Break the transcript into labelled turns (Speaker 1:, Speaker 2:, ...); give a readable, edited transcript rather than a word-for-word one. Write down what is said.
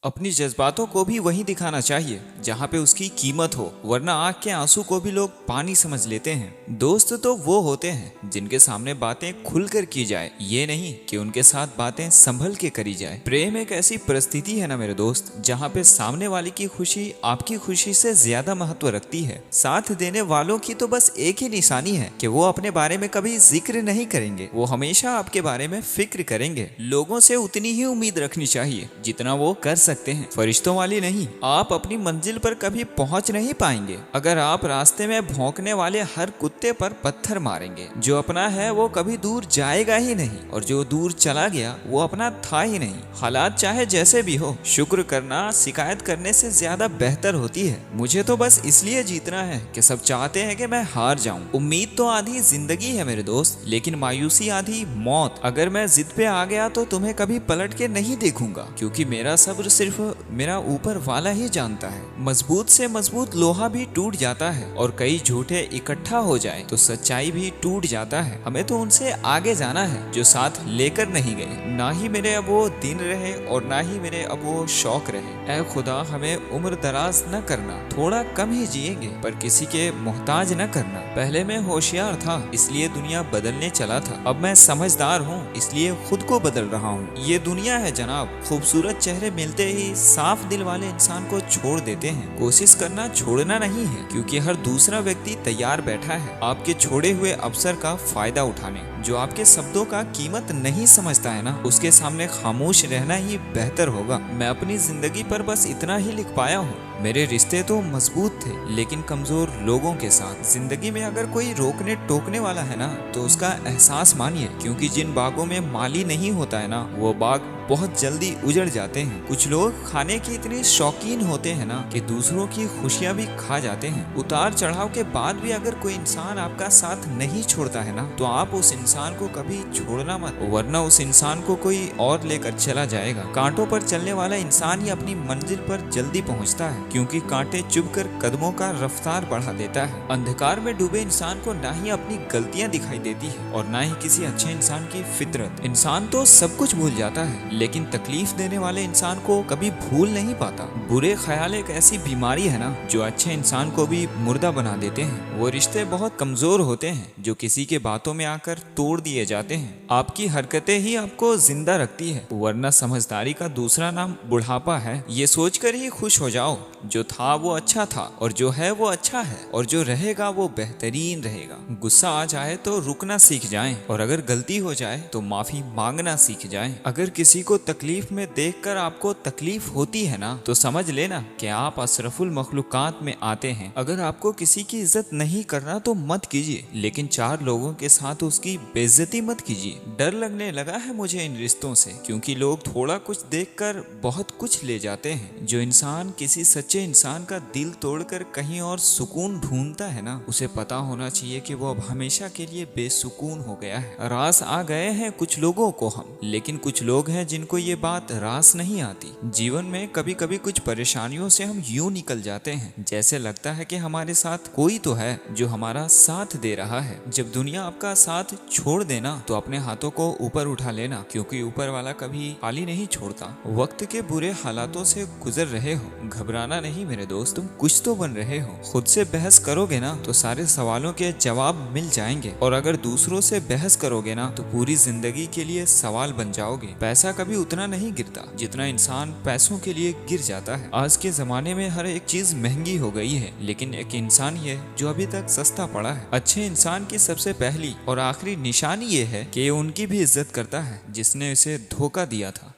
Speaker 1: अपनी जज्बातों को भी वहीं दिखाना चाहिए जहाँ पे उसकी कीमत हो, वरना आंख के आंसू को भी लोग पानी समझ लेते हैं। दोस्त तो वो होते हैं जिनके सामने बातें खुलकर की जाए, ये नहीं कि उनके साथ बातें संभल के करी जाए। प्रेम एक ऐसी परिस्थिति है ना मेरे दोस्त, जहाँ पे सामने वाले की खुशी आपकी खुशी से ज्यादा महत्व रखती है। साथ देने वालों की तो बस एक ही निशानी है कि वो अपने बारे में कभी जिक्र नहीं करेंगे, वो हमेशा आपके बारे में फिक्र करेंगे। लोगों से उतनी ही उम्मीद रखनी चाहिए जितना वो कर सकते हैं, फरिश्तों वाली नहीं। आप अपनी मंजिल पर कभी पहुंच नहीं पाएंगे अगर आप रास्ते में भौंकने वाले हर कुत्ते पर पत्थर मारेंगे। जो अपना है वो कभी दूर जाएगा ही नहीं, और जो दूर चला गया वो अपना था ही नहीं। हालात चाहे जैसे भी हो, शुक्र करना शिकायत करने से ज्यादा बेहतर होती है। मुझे तो बस इसलिए जीतना है कि सब चाहते हैं कि मैं हार जाऊं। उम्मीद तो आधी जिंदगी है मेरे दोस्त, लेकिन मायूसी आधी मौत। अगर मैं जिद पे आ गया तो तुम्हें कभी पलट के नहीं देखूंगा, क्योंकि मेरा सब्र सिर्फ मेरा ऊपर वाला ही जानता है। मजबूत से मजबूत लोहा भी टूट जाता है, और कई झूठे इकट्ठा हो जाए तो सच्चाई भी टूट जाता है। हमें तो उनसे आगे जाना है जो साथ लेकर नहीं गए। ना ही मेरे अब वो दिन रहे और ना ही मेरे अब वो शौक रहे। ऐ खुदा हमें उम्र दराज न करना, थोड़ा कम ही जिएंगे पर किसी के मोहताज न करना। पहले मैं होशियार था इसलिए दुनिया बदलने चला था, अब मैं समझदार हूँ इसलिए खुद को बदल रहा हूँ। ये दुनिया है जनाब, खूबसूरत चेहरे मिलते ही साफ दिल वाले इंसान को छोड़ देते हैं। कोशिश करना छोड़ना नहीं है, क्योंकि हर दूसरा व्यक्ति तैयार बैठा है आपके छोड़े हुए अवसर का फायदा उठाने। जो आपके शब्दों का कीमत नहीं समझता है ना, उसके सामने खामोश रहना ही बेहतर होगा। मैं अपनी जिंदगी पर बस इतना ही लिख पाया हूँ। मेरे रिश्ते तो मजबूत थे लेकिन कमजोर लोगों के साथ। जिंदगी में अगर कोई रोकने टोकने वाला है ना, तो उसका एहसास मानिए, क्योंकि जिन बागों में माली नहीं होता है ना, वो बाग बहुत जल्दी उजड़ जाते हैं। कुछ लोग खाने की इतनी शौकीन होते हैं ना कि दूसरों की खुशियां भी खा जाते हैं। उतार चढ़ाव के बाद भी अगर कोई इंसान आपका साथ नहीं छोड़ता है ना, तो आप उस इंसान को कभी छोड़ना मत, वरना उस इंसान को कोई और लेकर चला जाएगा। कांटों पर चलने वाला इंसान ही अपनी मंजिल पर जल्दी पहुंचता है, क्योंकि कांटे चुभकर कदमों का रफ्तार बढ़ा देता है। अंधकार में डूबे इंसान को ना ही अपनी गलतियां दिखाई देती है और ना ही किसी अच्छे इंसान की फितरत। इंसान तो सब कुछ भूल जाता है, लेकिन तकलीफ देने वाले इंसान को कभी भूल नहीं पाता। बुरे ख्याल एक ऐसी बीमारी है ना, जो अच्छे इंसान को भी मुर्दा बना देते हैं। वो रिश्ते बहुत कमजोर होते हैं जो किसी के बातों में आकर तोड़ दिए जाते हैं। आपकी हरकतें ही आपको जिंदा रखती है, वरना समझदारी का दूसरा नाम बुढ़ापा है। ये सोचकर ही खुश हो जाओ, जो था वो अच्छा था, और जो है वो अच्छा है, और जो रहेगा वो बेहतरीन रहेगा। गुस्सा आ जाए तो रुकना सीख जाएं, और अगर गलती हो जाए तो माफी मांगना सीख जाएं। अगर किसी को तकलीफ में देखकर आपको तकलीफ होती है ना, तो समझ लेना कि आप अशरफुल मखलूकात में आते हैं। अगर आपको किसी की इज्जत नहीं करना तो मत कीजिए, लेकिन चार लोगों के साथ उसकी बेइज्जती मत कीजिए। डर लगने लगा है मुझे इन रिश्तों से, क्योंकि लोग थोड़ा कुछ देखकर बहुत कुछ ले जाते हैं। जो इंसान किसी सच्चे इंसान का दिल तोड़कर कहीं और सुकून ढूंढता है ना, उसे पता होना चाहिए कि वो अब हमेशा के लिए बेसुकून हो गया है। रास आ गए हैं कुछ लोगों को हम, लेकिन कुछ लोग हैं जिनको ये बात रास नहीं आती। जीवन में कभी कभी कुछ परेशानियों से हम यूं निकल जाते हैं जैसे लगता है कि हमारे साथ कोई तो है जो हमारा साथ दे रहा है। जब दुनिया आपका साथ छोड़ देना तो अपने हाथों को ऊपर उठा लेना, क्योंकि ऊपर वाला कभी खाली नहीं छोड़ता। वक्त के बुरे हालातों से गुजर रहे हो, घबराना नहीं मेरे दोस्त, तुम कुछ तो बन रहे हो। खुद से बहस करोगे ना तो सारे सवालों के जवाब मिल जाएंगे, और अगर दूसरों से बहस करोगे ना तो पूरी जिंदगी के लिए सवाल बन जाओगे। पैसा कभी उतना नहीं गिरता जितना इंसान पैसों के लिए गिर जाता है। आज के जमाने में हर एक चीज महंगी हो गई है, लेकिन एक इंसान ही है जो अभी तक सस्ता पड़ा है। अच्छे इंसान की सबसे पहली और आखिरी निशानी ये है कि उनकी भी इज्जत करता है जिसने उसे धोखा दिया था।